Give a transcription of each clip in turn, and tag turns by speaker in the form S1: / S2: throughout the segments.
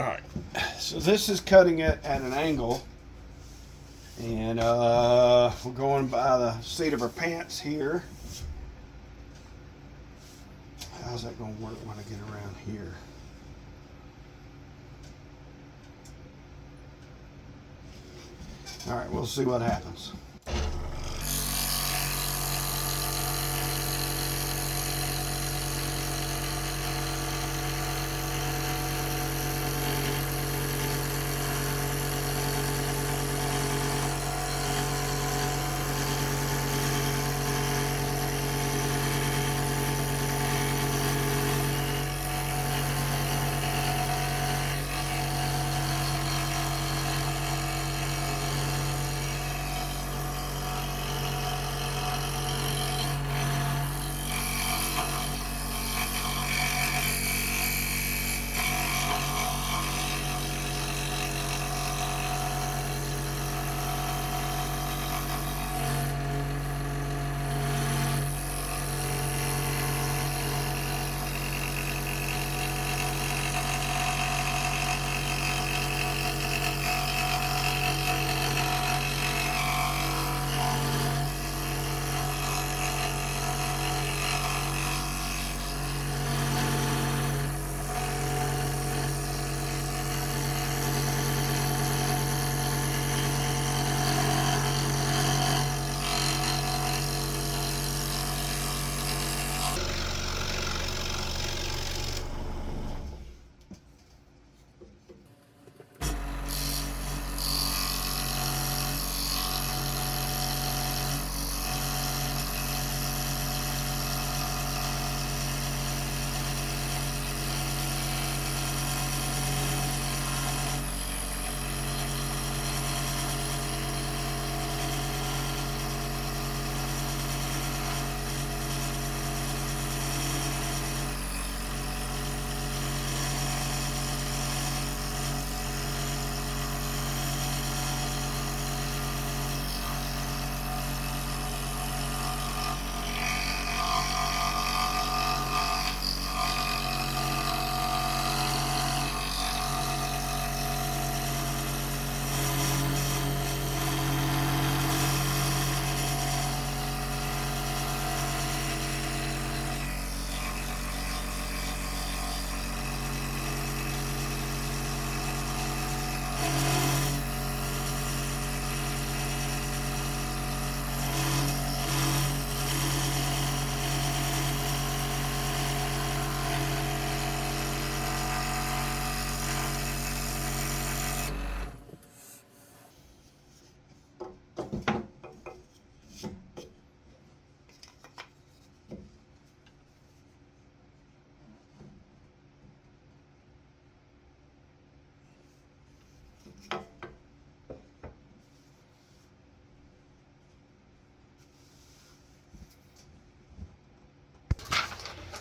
S1: Alright, so this is cutting it at an angle, and we're going by the seat of our pants here. How's that going to work when I get around here? Alright, we'll see what happens.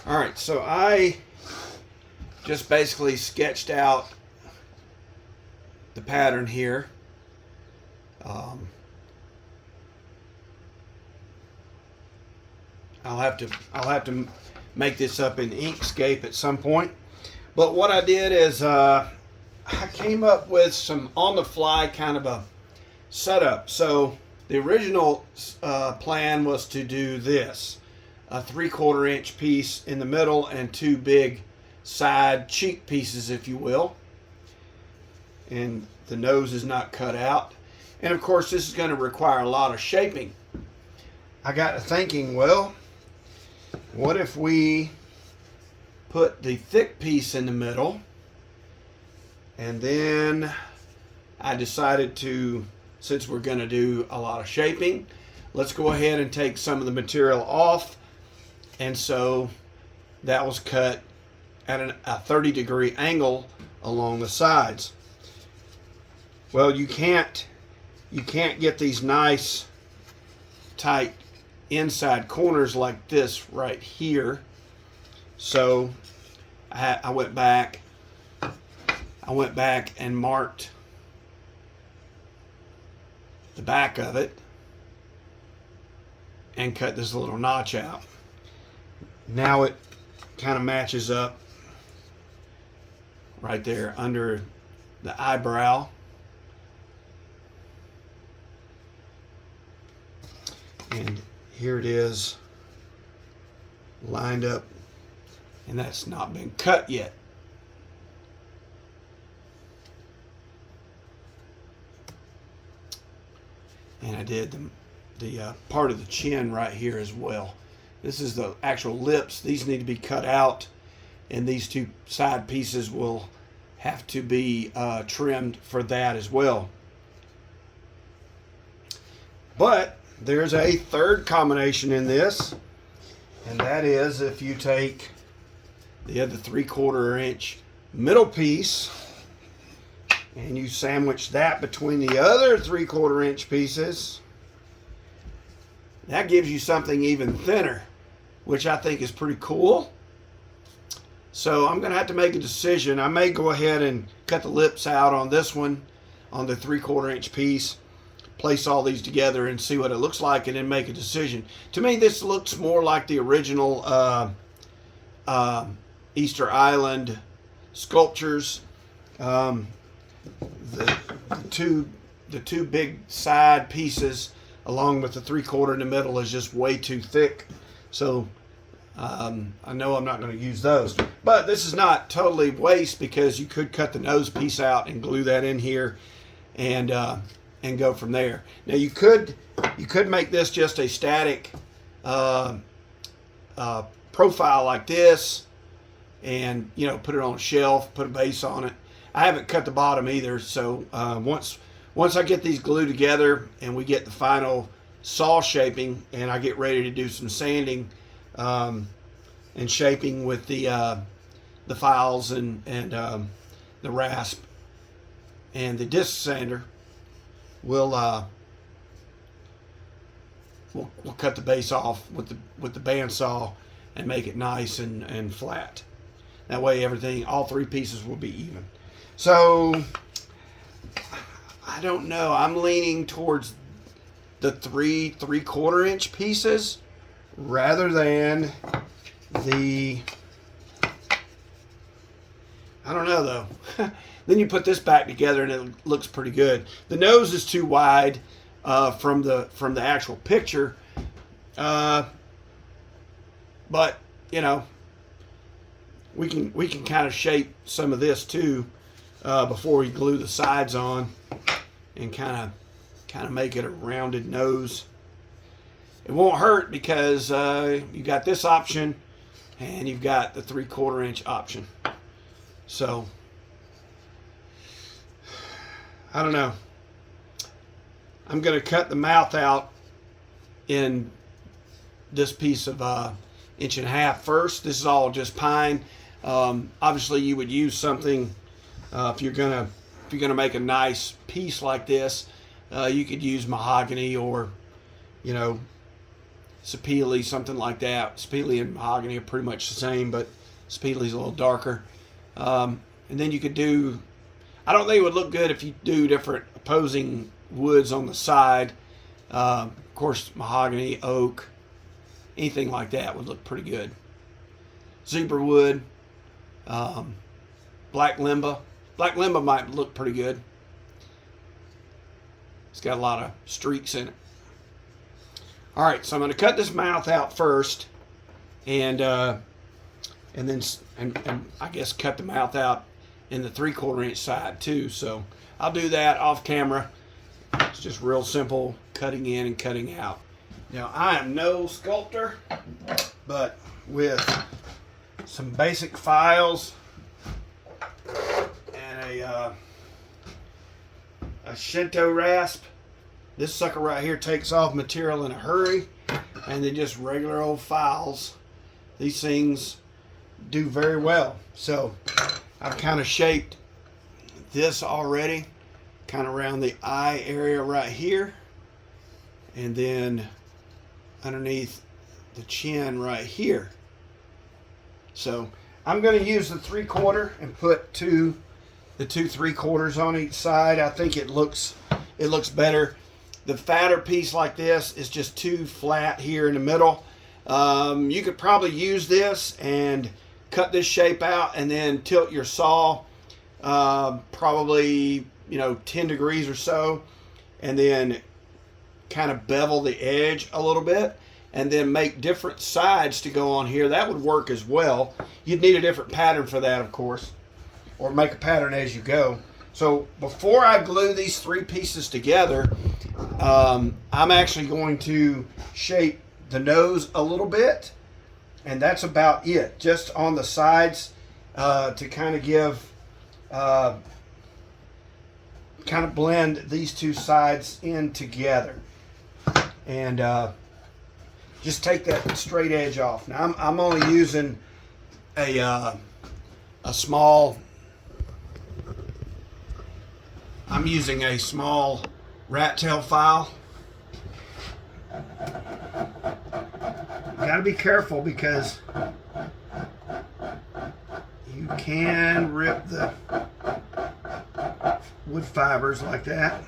S1: Alright, so I just basically sketched out the pattern here. I'll have to make this up in Inkscape at some point. But what I did is I came up with some on-the-fly kind of a setup. So the original plan was to do this. A 3/4 inch piece in the middle and two big side cheek pieces, if you will. And the nose is not cut out. And of course this is going to require a lot of shaping. I got to thinking, well, what if we put the thick piece in the middle, and then I decided to, since we're going to do a lot of shaping, let's go ahead and take some of the material off. And so that was cut at a 30-degree angle along the sides. Well, you can't get these nice tight inside corners like this right here. So I went back and marked the back of it and cut this little notch out. Now it kind of matches up right there under the eyebrow. And here it is lined up, and that's not been cut yet. And I did the part of the chin right here as well. This is the actual lips. These need to be cut out, and these two side pieces will have to be trimmed for that as well. But there's a third combination in this, and that is if you take the other 3/4 inch middle piece and you sandwich that between the other 3/4 inch pieces, that gives you something even thinner, which I think is pretty cool. So I'm going to have to make a decision. I may go ahead and cut the lips out on this one, on the 3/4 inch piece, place all these together and see what it looks like, and then make a decision. To me, this looks more like the original Easter Island sculptures. The two big side pieces along with the 3/4 in the middle is just way too thick. So I know I'm not going to use those. But this is not totally waste, because you could cut the nose piece out and glue that in here and go from there. Now you could make this just a static profile like this, and put it on a shelf, put a base on it. I haven't cut the bottom either, so once I get these glued together and we get the final saw shaping, and I get ready to do some sanding and shaping with the files and the rasp and the disc sander, we'll cut the base off with the bandsaw and make it nice and flat. That way all three pieces will be even. So I don't know. I'm leaning towards the 3/4 inch pieces rather than the, I don't know though. Then you put this back together and it looks pretty good. The nose is too wide from the actual picture, but we can kind of shape some of this too before we glue the sides on, and kind of make it a rounded nose. It won't hurt because you got this option and you've got the 3/4 inch option. So I don't know. I'm going to cut the mouth out in this piece of 1.5 inches first. This is all just pine. Obviously, you would use something if you're gonna make a nice piece like this. You could use mahogany or sapele, something like that. Sapele and mahogany are pretty much the same, but sapele's a little darker. And then you could do, I don't think it would look good if you do different opposing woods on the side. Of course, mahogany, oak, anything like that would look pretty good. Zebra wood, black limba. Black limba might look pretty good. It's got a lot of streaks in it. All right, so I'm going to cut this mouth out first, and then I guess cut the mouth out in the 3/4 inch side too. So I'll do that off camera. It's just real simple cutting in and cutting out. Now, I am no sculptor, but with some basic files and a Shinto rasp, this sucker right here takes off material in a hurry, and then just regular old files, these things do very well. So I've kind of shaped this already, kind of around the eye area right here, and then underneath the chin right here. So I'm going to use the 3/4 and put the two 3/4 on each side. I think it looks better. The fatter piece like this is just too flat here in the middle. You could probably use this and cut this shape out and then tilt your saw probably 10 degrees or so, and then kind of bevel the edge a little bit, and then make different sides to go on here. That would work as well. You'd need a different pattern for that, of course, or make a pattern as you go. So before I glue these three pieces together, I'm actually going to shape the nose a little bit, and that's about it, just on the sides, to kind of give kind of blend these two sides in together, and just take that straight edge off. Now I'm only using a small. I'm using a small rat tail file. You gotta be careful because you can rip the wood fibers like that.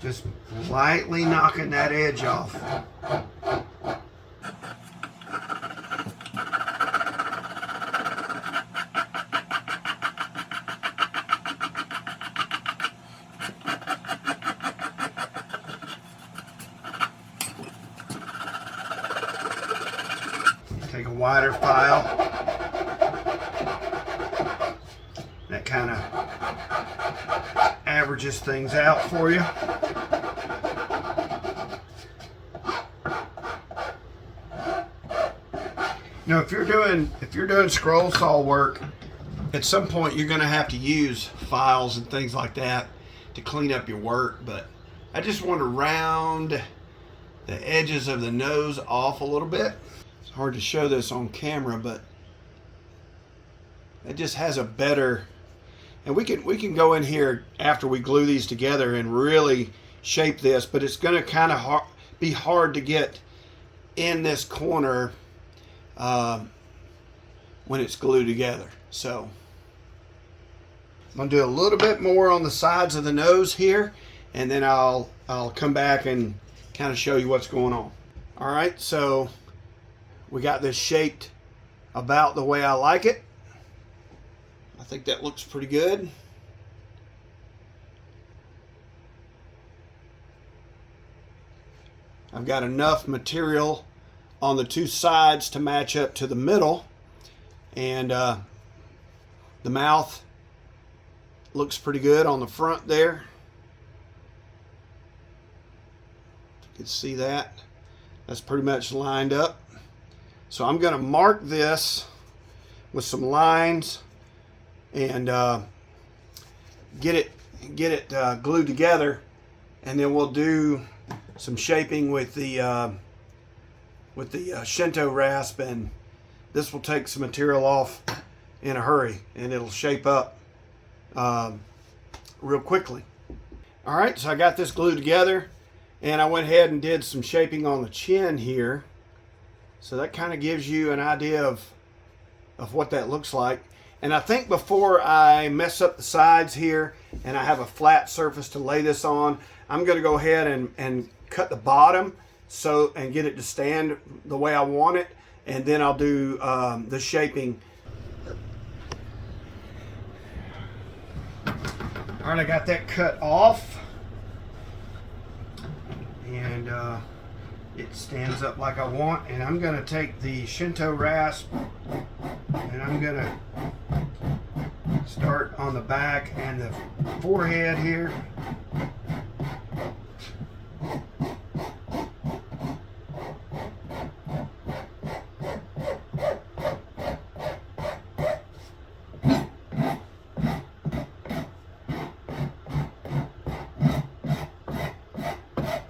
S1: Just lightly knocking that edge off. Take a wider file. That kind of averages things out for you. Now, if you're doing scroll saw work, at some point you're going to have to use files and things like that to clean up your work. But I just want to round the edges of the nose off a little bit. It's hard to show this on camera, but it just has a better. And we can go in here after we glue these together and really shape this, but it's going to kind of be hard to get in this corner when it's glued together. So I'm going to do a little bit more on the sides of the nose here, and then I'll come back and kind of show you what's going on. All right, so we got this shaped about the way I like it. I think that looks pretty good. I've got enough material on the two sides to match up to the middle, and the mouth looks pretty good on the front there. You can see that. That's pretty much lined up. So I'm going to mark this with some lines and get it glued together, and then we'll do some shaping with the Shinto rasp, and this will take some material off in a hurry, and it'll shape up real quickly. All right, so I got this glued together, and I went ahead and did some shaping on the chin here, so that kind of gives you an idea of what that looks like. And I think before I mess up the sides here and I have a flat surface to lay this on, I'm going to go ahead and cut the bottom and get it to stand the way I want it, and then I'll do the shaping. All right, I got that cut off, and it stands up like I want. And I'm going to take the Shinto rasp, and I'm going to start on the back and the forehead here.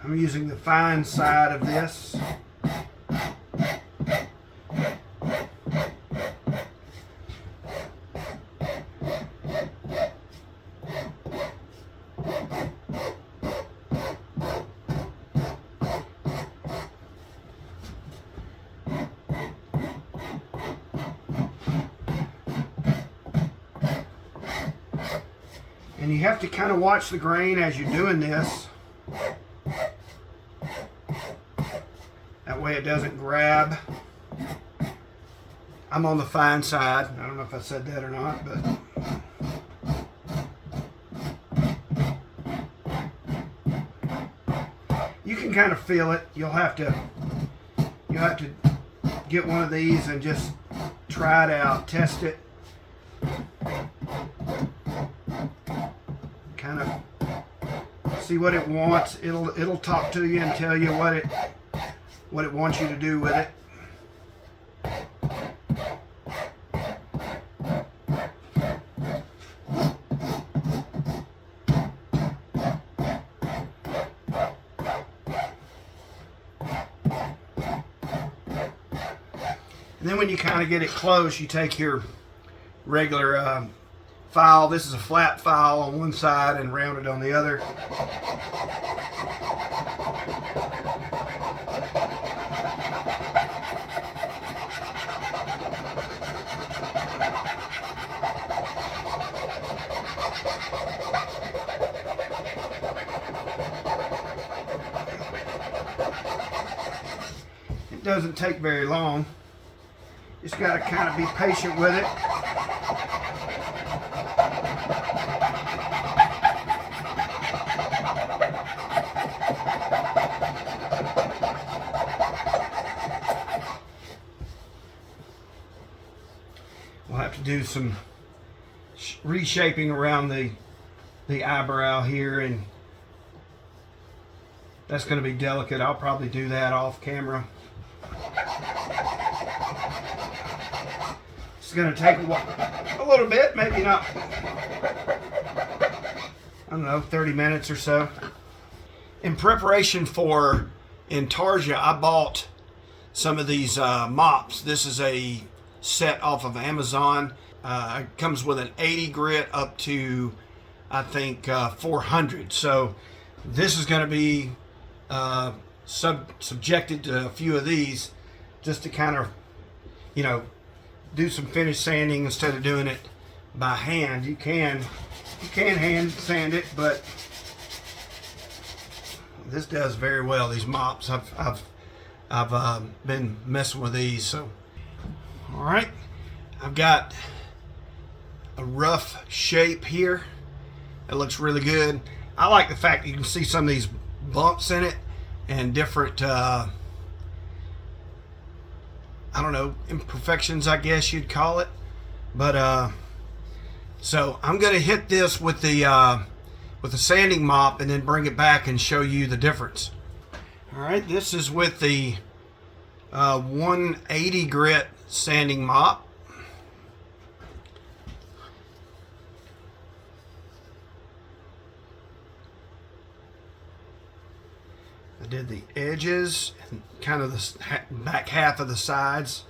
S1: I'm using the fine side of this. And you have to kind of watch the grain as you're doing this. That way it doesn't grab. I'm on the fine side. I don't know if I said that or not, but you can kind of feel it. You'll have to get one of these and just try it out, test it. Kind of see what it wants. It'll talk to you and tell you what it wants you to do with it. And then when you kind of get it close, you take your regular file. This is a flat file on one side and rounded on the other. It doesn't take very long. Just got to kind of be patient with it. We'll have to do some reshaping around the eyebrow here, and that's going to be delicate. I'll probably do that off camera. It's going to take a little bit, maybe not, I don't know, 30 minutes or so. In preparation for Intarsia, I bought some of these mops. This is a set off of Amazon. It comes with an 80 grit up to, I think, 400. So this is going to be subjected to a few of these just to kind of, you know, do some finish sanding instead of doing it by hand. You can hand sand it, but this does very well. These mops, I've been messing with these. So, all right, I've got a rough shape here. It looks really good. I like the fact that you can see some of these bumps in it and different I don't know, imperfections, I guess you'd call it. But so I'm gonna hit this with the sanding mop and then bring it back and show you the difference. All right, this is with the 180 grit sanding mop. I did the edges and kind of the back half of the sides.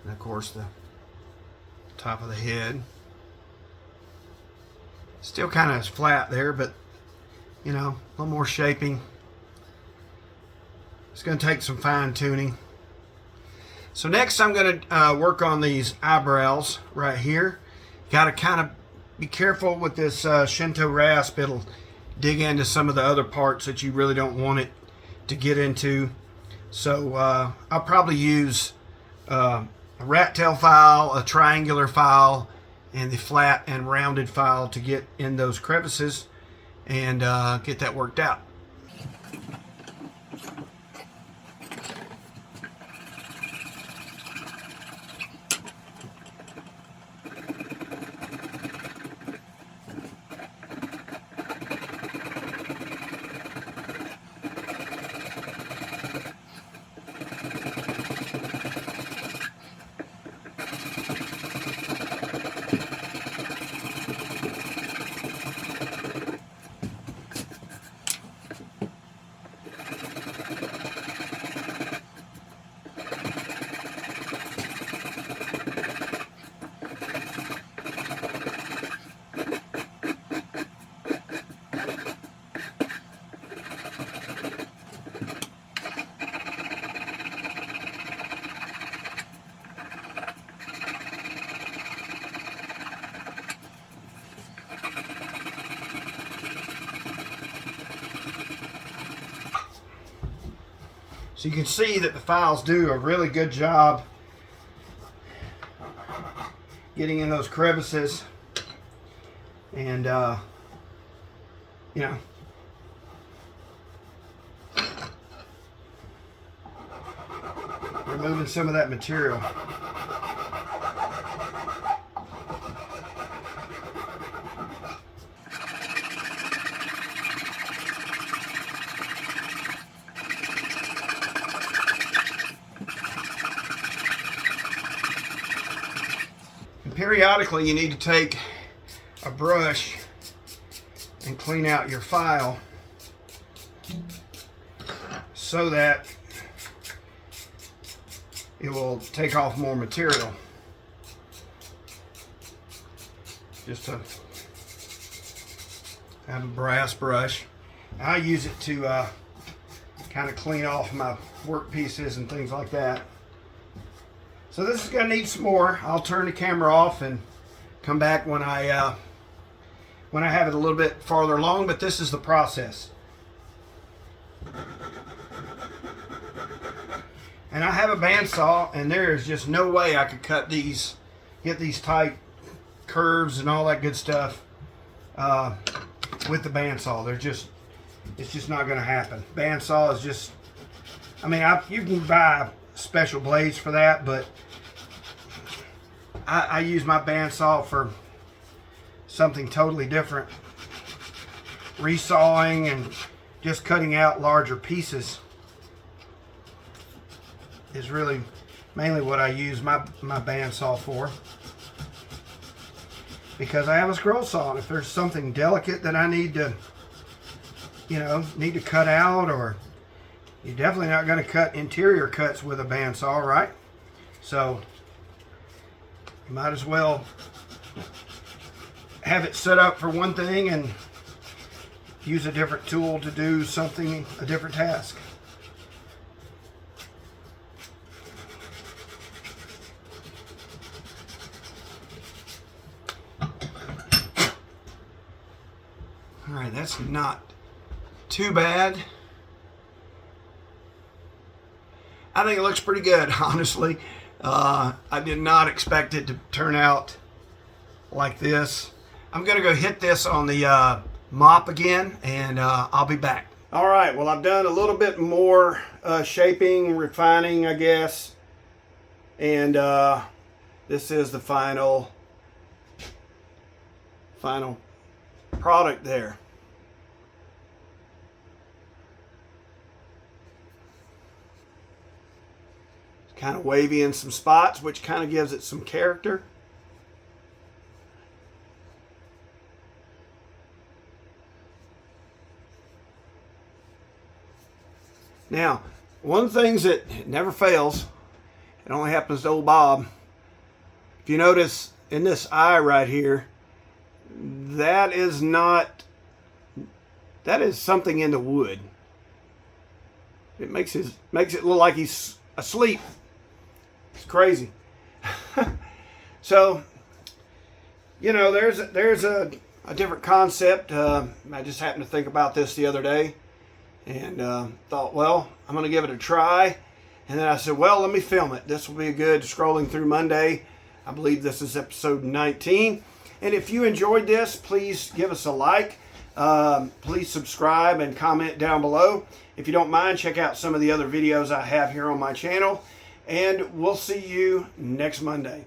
S1: And of course the top of the head. Still kind of flat there, but you know, a little more shaping. It's going to take some fine tuning. So next I'm going to work on these eyebrows right here. Got to kind of be careful with this Shinto rasp. It'll dig into some of the other parts that you really don't want it to get into. So I'll probably use a rat tail file, a triangular file, and the flat and rounded file to get in those crevices and get that worked out. So you can see that the files do a really good job getting in those crevices and you know, removing some of that material. And periodically you need to take a brush and clean out your file so that it will take off more material. Just to have a brass brush. I use it to kind of clean off my work pieces and things like that. So this is going to need some more. I'll turn the camera off and come back when I have it a little bit farther along, but this is the process. And I have a bandsaw, and there is just no way I could cut these, get these tight curves and all that good stuff with the bandsaw. It's just not going to happen. Bandsaw is just, I mean, you can buy special blades for that, but I use my bandsaw for something totally different. Resawing and just cutting out larger pieces is really mainly what I use my bandsaw for, because I have a scroll saw, and if there's something delicate that I need to, you know, cut out, or you're definitely not going to cut interior cuts with a bandsaw, right? So you might as well have it set up for one thing and use a different tool to do something, a different task. All right, that's not too bad. I think it looks pretty good, honestly. I did not expect it to turn out like this. I'm gonna go hit this on the mop again, and I'll be back. All right, well, I've done a little bit more shaping, refining, I guess. And this is the final product there. It's kind of wavy in some spots, which kind of gives it some character. Now, one of the things that never fails, it only happens to old Bob. If you notice in this eye right here, that is something in the wood. It makes it look like he's asleep. It's crazy. So, you know, there's a different concept. I just happened to think about this the other day, and thought, well, I'm going to give it a try. And then I said, well, let me film it. This will be a good scrolling through Monday. I believe this is episode 19. And if you enjoyed this, please give us a like. Please subscribe and comment down below. If you don't mind, check out some of the other videos I have here on my channel. And we'll see you next Monday.